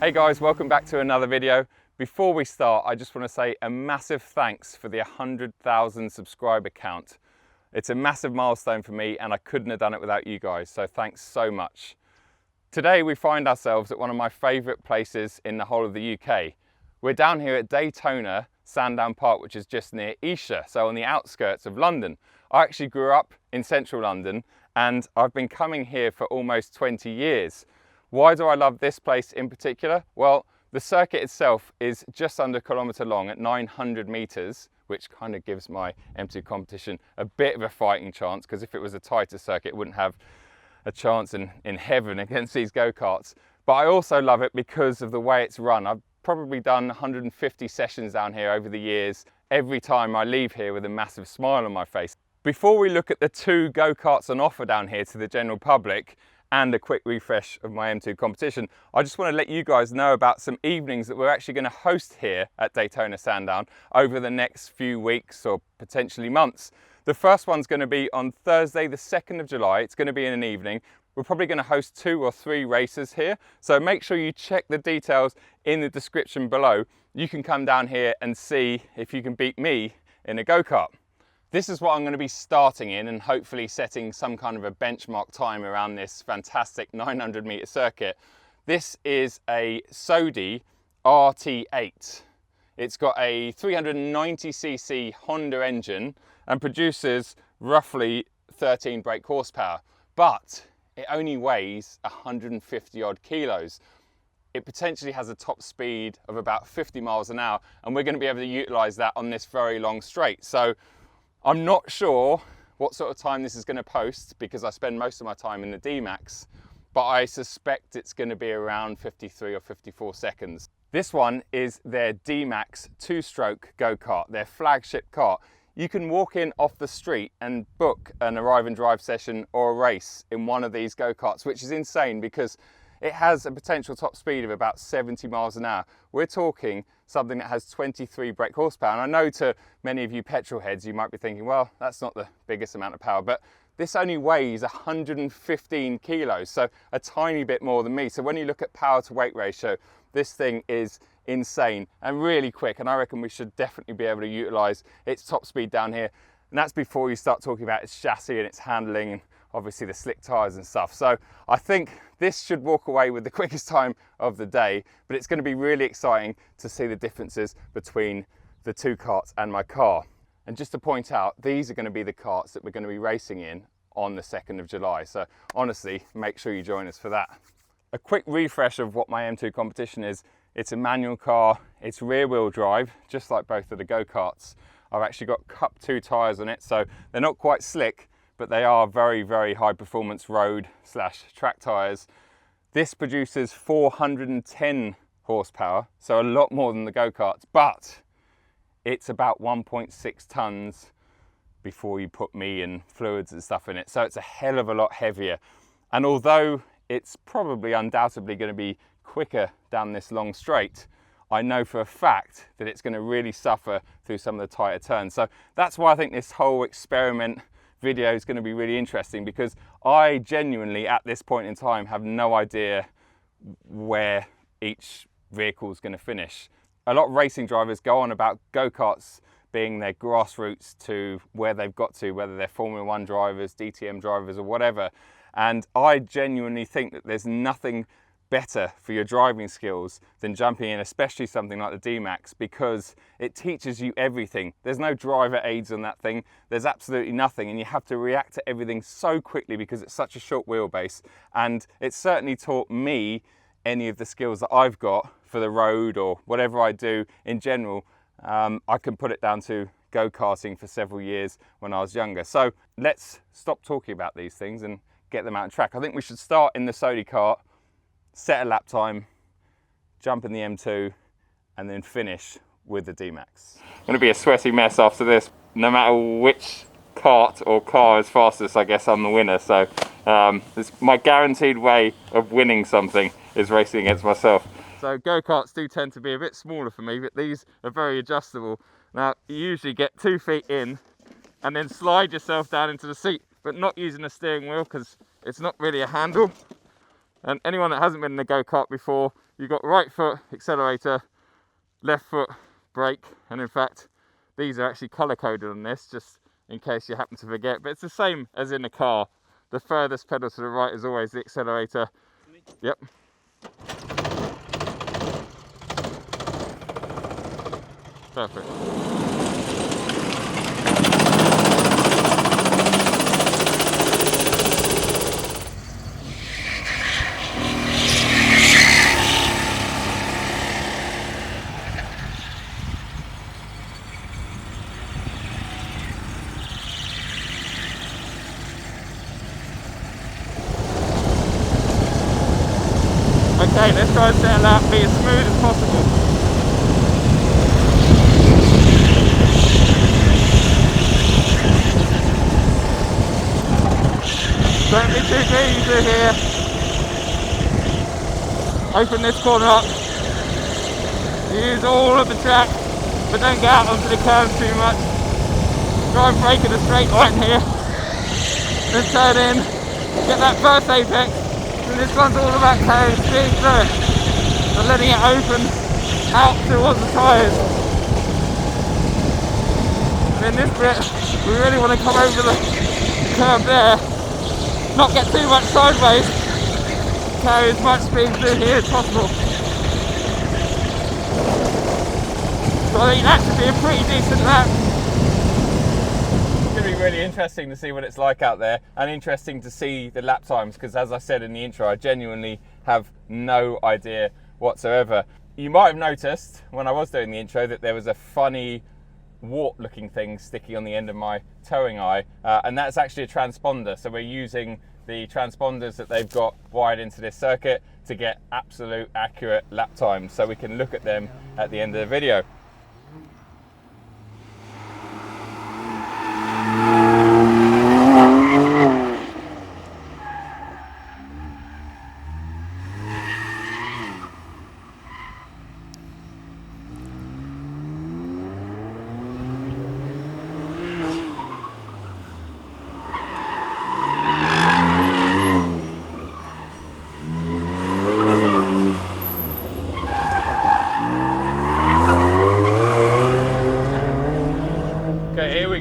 Hey guys, welcome back to another video. Before we start, I just want to say a massive thanks for the 100,000 subscriber count. It's a massive milestone for me and I couldn't have done it without you guys, so thanks so much. Today we find ourselves at one of my favourite places in the whole of the UK. We're down here at Daytona Sandown Park, which is just near Esher, so on the outskirts of London. I actually grew up in central London and I've been coming here for almost 20 years. Why do I love this place in particular? Well, the circuit itself is just under a kilometre long at 900 metres, which kind of gives my M2 competition a bit of a fighting chance, because if it was a tighter circuit, it wouldn't have a chance in heaven against these go-karts. But I also love it because of the way it's run. I've probably done 150 sessions down here over the years, every time I leave here with a massive smile on my face. Before we look at the two go-karts on offer down here to the general public, and a quick refresh of my M2 competition, I just want to let you guys know about some evenings that we're actually going to host here at Daytona Sandown over the next few weeks or potentially months. The first one's going to be on Thursday the 2nd of July. It's going to be in an evening. We're probably going to host 2 or 3 races here, so make sure you check the details in the description below. You can come down here and see if you can beat me in a go-kart. This is what I'm going to be starting in and hopefully setting some kind of a benchmark time around this fantastic 900 metre circuit. This is a Sodi RT8. It's got a 390cc Honda engine and produces roughly 13 brake horsepower, but it only weighs 150 odd kilos. It potentially has a top speed of about 50 miles an hour, and we're going to be able to utilise that on this very long straight. So I'm not sure what sort of time this is going to post because I spend most of my time in the D-Max, but I suspect it's going to be around 53 or 54 seconds. This one is their D-Max 2-stroke go-kart, their flagship kart. You can walk in off the street and book an arrive and drive session or a race in one of these go-karts, which is insane because it has a potential top speed of about 70 miles an hour. We're talking something that has 23 brake horsepower. And I know to many of you petrol heads, you might be thinking, well, that's not the biggest amount of power, but this only weighs 115 kilos, so a tiny bit more than me. So when you look at power to weight ratio, this thing is insane and really quick. And I reckon we should definitely be able to utilize its top speed down here. And that's before you start talking about its chassis and its handling and obviously the slick tires and stuff. So I think this should walk away with the quickest time of the day, but it's going to be really exciting to see the differences between the two karts and my car. And just to point out, these are going to be the karts that we're going to be racing in on the 2nd of July. So honestly, make sure you join us for that. A quick refresh of what my M2 competition is. It's a manual car, it's rear wheel drive, just like both of the go-karts. I've actually got Cup 2 tyres on it, so they're not quite slick, but they are very, very high performance road / track tyres. This produces 410 horsepower, so a lot more than the go-karts, but it's about 1.6 tons before you put me and fluids and stuff in it. So it's a hell of a lot heavier. And although it's probably undoubtedly going to be quicker down this long straight, I know for a fact that it's going to really suffer through some of the tighter turns. So that's why I think this whole experiment video is going to be really interesting, because I genuinely at this point in time have no idea where each vehicle is going to finish. A lot of racing drivers go on about go-karts being their grassroots to where they've got to, whether they're Formula 1 drivers, DTM drivers or whatever, and I genuinely think that there's nothing better for your driving skills than jumping in, especially something like the D-Max, because it teaches you everything. There's no driver aids on that thing, there's absolutely nothing, and you have to react to everything so quickly because it's such a short wheelbase. And it's certainly taught me any of the skills that I've got for the road or whatever I do in general. I can put it down to go-karting for several years when I was younger. So let's stop talking about these things and get them out on track. I think we should start in the Sodi kart, set a lap time, jump in the M2, and then finish with the D-Max. It's going to be a sweaty mess after this. No matter which kart or car is fastest, I guess I'm the winner. So it's my guaranteed way of winning something is racing against myself. So go-karts do tend to be a bit smaller for me, but these are very adjustable. Now, you usually get 2 feet in and then slide yourself down into the seat, but not using a steering wheel because it's not really a handle. And anyone that hasn't been in a go-kart before, you've got right foot accelerator, left foot brake, and in fact these are actually color coded on this, just in case you happen to forget, but it's the same as in a car. The furthest pedal to the right is always the accelerator. Yep. Perfect. Okay, let's try and settle out, be as smooth as possible. Don't be too greedy through here. Open this corner up. Use all of the track, but don't get out onto the curves too much. Try and brake in a straight line here. Then turn in, get that first apex. And this one's all about carrying speed through it and letting it open out towards the tyres. And in this bit, we really want to come over the curve there, not get too much sideways, carry as much speed through here as possible. So I think that should be a pretty decent lap. It's going to be really interesting to see what it's like out there, and interesting to see the lap times, because as I said in the intro, I genuinely have no idea whatsoever. You might have noticed when I was doing the intro that there was a funny wart looking thing sticking on the end of my towing eye, and that's actually a transponder. So we're using the transponders that they've got wired into this circuit to get absolute accurate lap times, so we can look at them at the end of the video.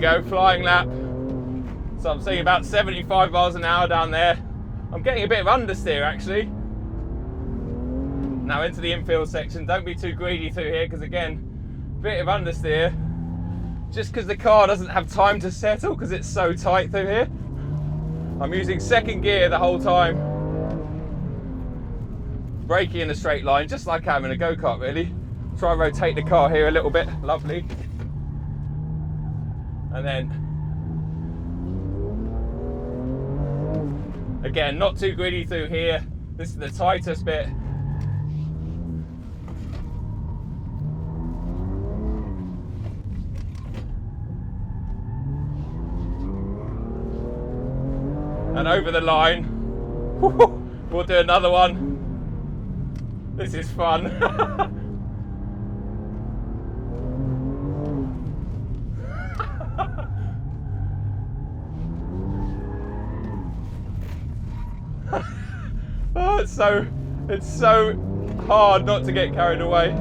Go, flying lap. So I'm seeing about 75 miles an hour down there. I'm getting a bit of understeer actually. Now into the infield section. Don't be too greedy through here, because again, bit of understeer. Just because the car doesn't have time to settle because it's so tight through here. I'm using second gear the whole time. Braking in a straight line, just like I'm in a go-kart really. Try and rotate the car here a little bit, lovely. And then, again, not too greedy through here. This is the tightest bit. And over the line, we'll do another one. This is fun. Oh, it's so hard not to get carried away.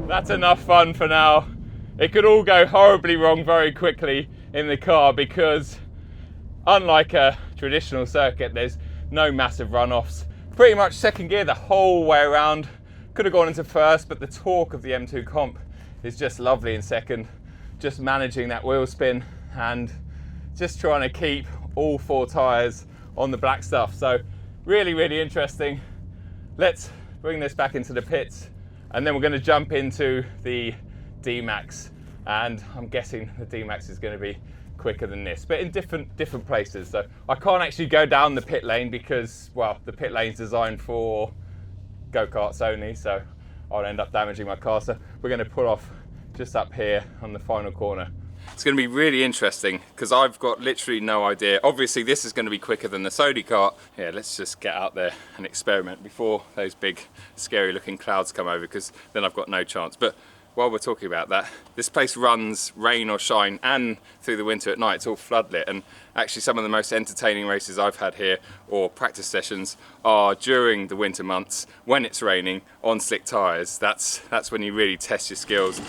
That's enough fun for now. It could all go horribly wrong very quickly in the car, because unlike a traditional circuit, there's no massive runoffs. Pretty much second gear the whole way around. Could have gone into first, but the torque of the M2 comp is just lovely in second. Just managing that wheel spin and just trying to keep all four tyres on the black stuff. So really, really interesting. Let's bring this back into the pits, and then we're going to jump into the D-Max, and I'm guessing the D-Max is going to be quicker than this, but in different places. So I can't actually go down the pit lane because, well, the pit lane's designed for go-karts only, so I'll end up damaging my car. So we're going to pull off just up here on the final corner. It's going to be really interesting because I've got literally no idea. Obviously this is going to be quicker than the Sodi kart. Yeah, let's just get out there and experiment before those big scary looking clouds come over, because then I've got no chance. But while we're talking about that, this place runs rain or shine and through the winter at night. It's all floodlit, and actually some of the most entertaining races I've had here, or practice sessions, are during the winter months when it's raining on slick tyres. That's when you really test your skills.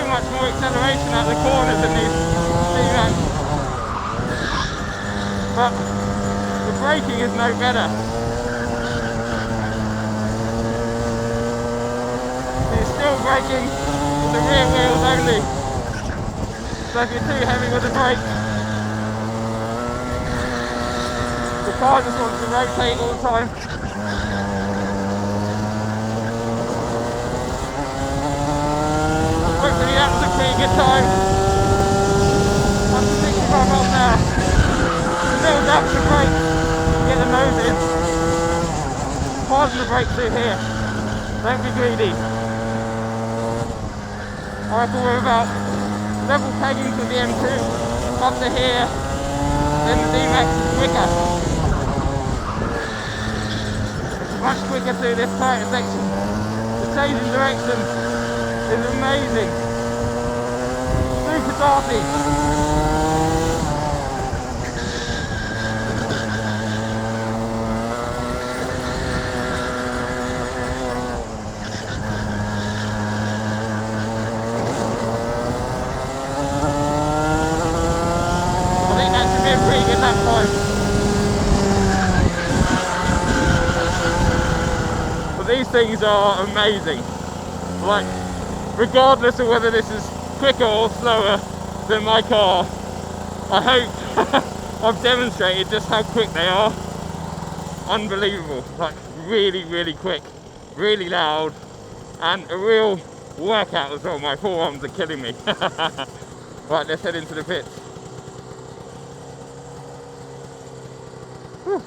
Much more acceleration at the corners than these D-Max, but the braking is no better. It's still braking with the rear wheels only, so if you're too heavy with the brake, the car just wants to rotate all the time. Hopefully that's a pretty good time. Up to 65 miles an hour. A little dab to brake, get the nose in. Pardon the brake through here. Don't be greedy. I reckon we're about level pegging to the M2. Up to here, then the D-Max is quicker. Much quicker through this tighter section. The change in direction is amazing. Super darty. I think that should be a pretty good lap time. But these things are amazing. Like, regardless of whether this is quicker or slower than my car, I hope I've demonstrated just how quick they are. Unbelievable, like really, really quick, really loud, and a real workout as well. My forearms are killing me. Right, let's head into the pits. Whew.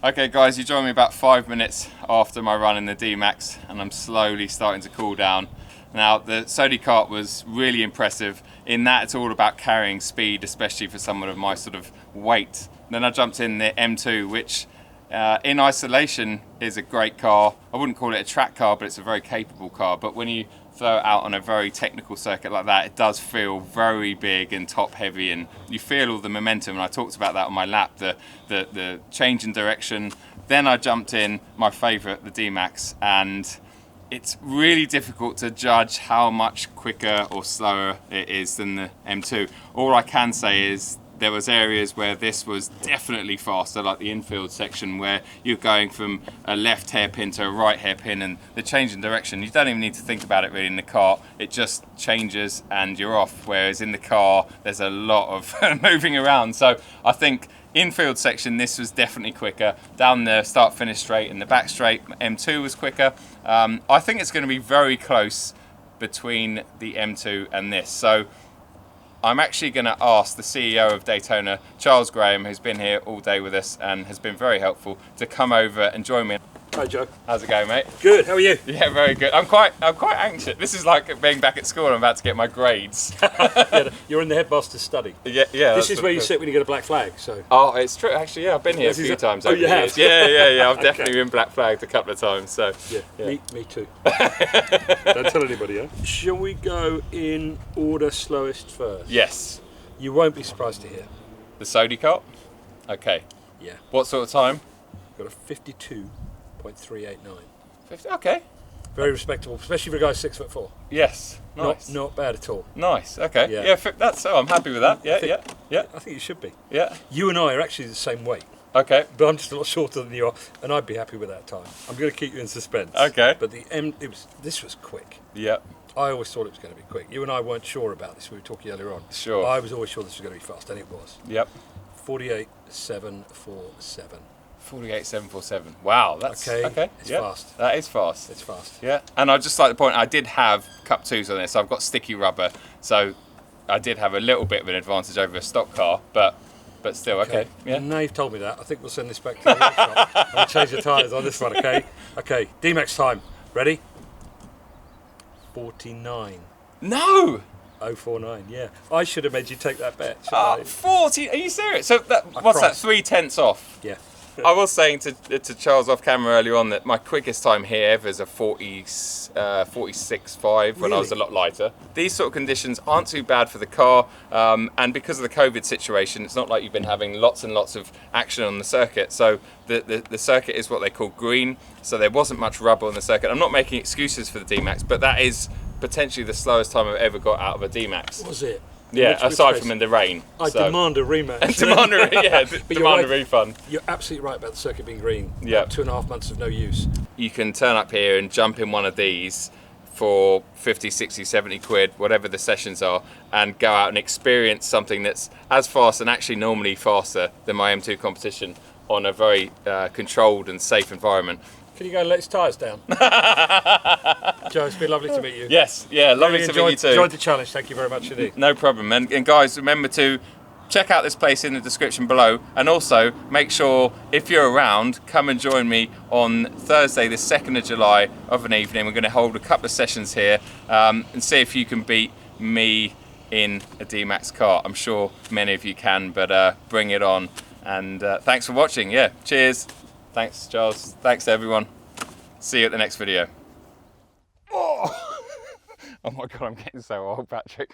Okay guys, you joined me about 5 minutes after my run in the D-Max, and I'm slowly starting to cool down. Now, the Sodi kart was really impressive in that it's all about carrying speed, especially for someone of my sort of weight. Then I jumped in the M2, which in isolation is a great car. I wouldn't call it a track car, but it's a very capable car. But when you throw it out on a very technical circuit like that, it does feel very big and top heavy, and you feel all the momentum. And I talked about that on my lap, the change in direction. Then I jumped in my favorite, the D-Max, and it's really difficult to judge how much quicker or slower it is than the M2. All I can say is there was areas where this was definitely faster, like the infield section where you're going from a left hairpin to a right hairpin, and the change in direction, you don't even need to think about it really in the car. It just changes and you're off, whereas in the car there's a lot of moving around. So I think infield section, this was definitely quicker. Down the start finish straight and the back straight, M2 was quicker. I think it's going to be very close between the M2 and this. So I'm actually going to ask the CEO of Daytona, Charles Graham, who's been here all day with us and has been very helpful, to come over and join me. Hi Joe. How's it going, mate? Good, how are you? Yeah, very good. I'm quite anxious. This is like being back at school and I'm about to get my grades. Yeah, you're in the headmaster's study. Yeah. This is where you sit when you get a black flag, so. Oh, it's true. Actually, yeah, I've been here a few times over the years. Yeah. I've definitely been black flagged a couple of times. So. Yeah. Me too. Don't tell anybody, huh? Shall we go in order slowest first? Yes. You won't be surprised to hear. The Sodi cart? Okay. Yeah. What sort of time? Got a 52.389. 50. Okay. Very respectable, especially for a guy 6'4". Yes. Nice. Not bad at all. Nice. Okay. Yeah. Yeah. That's. Oh, I'm happy with that. Yeah. I think you should be. Yeah. You and I are actually the same weight. Okay. But I'm just a lot shorter than you are, and I'd be happy with that time. I'm going to keep you in suspense. Okay. But this was quick. Yeah. I always thought it was going to be quick. You and I weren't sure about this. We were talking earlier on. Sure. I was always sure this was going to be fast, and it was. Yep. 48.747. 48.747. Wow, that's okay. It's fast. That is fast. It's fast. Yeah. And I'd just like to point, I did have Cup 2s on this. So I've got sticky rubber, so I did have a little bit of an advantage over a stock car, but still, okay. Yeah. Now you've told me that, I think we'll send this back to the workshop. I'm going to change the tyres on this one, okay? Okay, D-Max time. Ready? 49. No! 049, yeah. I should have made you take that bet. 40? Are you serious? So what's that, 3/10 off? Yeah. I was saying to Charles off camera earlier on that my quickest time here ever is a 46.5 when I was a lot lighter. These sort of conditions aren't too bad for the car, and because of the COVID situation, it's not like you've been having lots and lots of action on the circuit. So the circuit is what they call green, so there wasn't much rubber on the circuit. I'm not making excuses for the D-Max, but that is potentially the slowest time I've ever got out of a D-Max. Was it? Yeah, aside from in the rain. I demand a rematch. Demand a refund. You're absolutely right about the circuit being green. Yeah. 2.5 months of no use. You can turn up here and jump in one of these for 50, 60, 70 quid, whatever the sessions are, and go out and experience something that's as fast and actually normally faster than my M2 competition on a very controlled and safe environment. Can you go and let his tyres down? Joe, it's been lovely to meet you. Yes, yeah, lovely to meet you too. Enjoyed the challenge, thank you very much indeed. No problem, and guys, remember to check out this place in the description below, and also make sure, if you're around, come and join me on Thursday the 2nd of July of an evening. We're going to hold a couple of sessions here and see if you can beat me in a D-Max car. I'm sure many of you can, but bring it on. And thanks for watching. Yeah, cheers. Thanks, Charles. Thanks to everyone. See you at the next video. Oh, oh my God, I'm getting so old, Patrick.